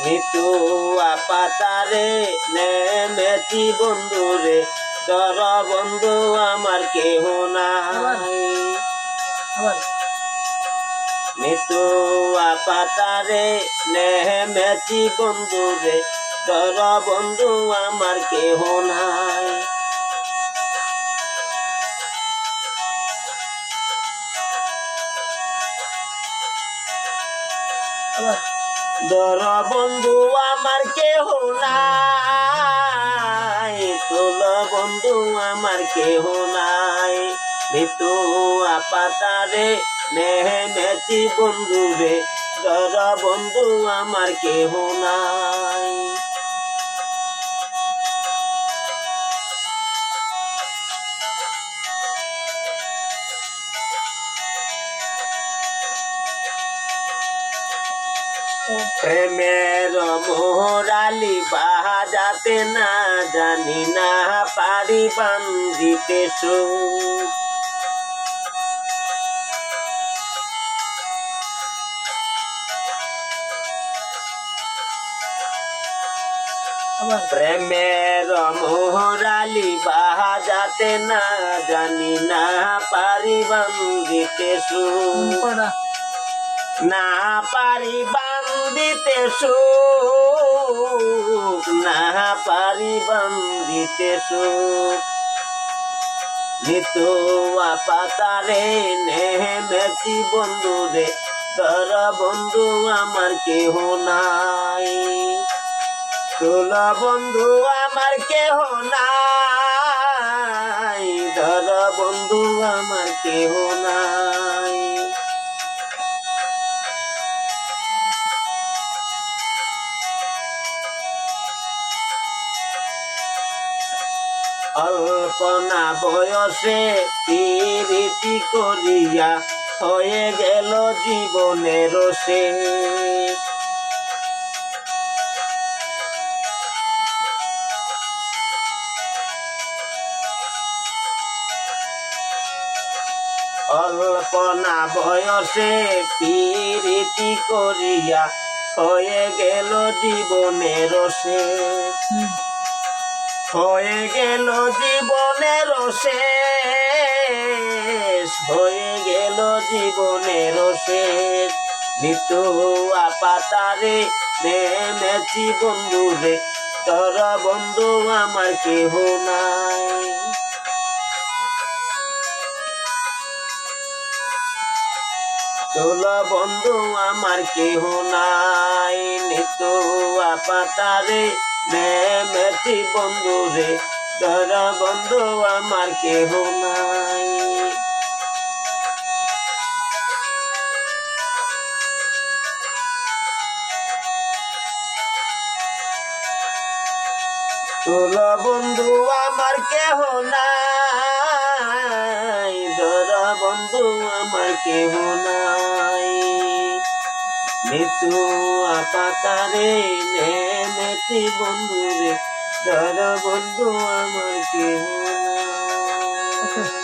মৃত্যু আপাতারে নেমেছি বন্ধুরে, ধর বন্ধু আমার কেহ নাই। মৃত্যু আপাতারে নেমেছি বন্ধুরে, ধর বন্ধু আমার কেহ নাই। ধর বন্ধু আমার কেহ নাই, তোল বন্ধু আমার কেহ নাই। মৃত্যু আপাতারে নেমেছি বন্ধুরে, ধর বন্ধু আমার কেহ নাই। প্রেমের মোহরালি বাজাতে না জানি না পারি বান্ধিতে সুখ। প্রেমের মোহরালি বাজাতে না জানি না পারি বান্ধিতে সুখ। না পারি বান্ধিতে সুখ, না পারি বান্ধিতে সুখ। মৃত্যু আপাতারে নেমেছি বন্ধুরে, ধর বন্ধু আমার কেহ নাই। তোল বন্ধু আমার কেহ নাই, ধর বন্ধু আমার কেহ নাই। অল্পনা বয়সে প্রীতি করিয়া হয়ে গেল জীবনের শেষ। অল্পনা বয়সে প্রীতি করিয়া হয়ে গেল জীবনের শেষ। হয়ে গেল জীবনের শেষ, হয়ে গেল জীবনের শেষ। মৃত্যু আপাতারে নেমেছি বন্ধুরে, ধর বন্ধু আমার কেহ নাই। তোল বন্ধু আমার কেহ নাই। মৃত্যু আপাতারে নেমেছি বন্ধুরে, ধর বন্ধু আমার কেহ নাই। তোল বন্ধু আমার কেহ নাই, ধর বন্ধু আমার কেহ নাই। মৃত্যু আপাতারে নেমেছি বন্ধুরে, ধর বন্ধু আমার কেহ নাই।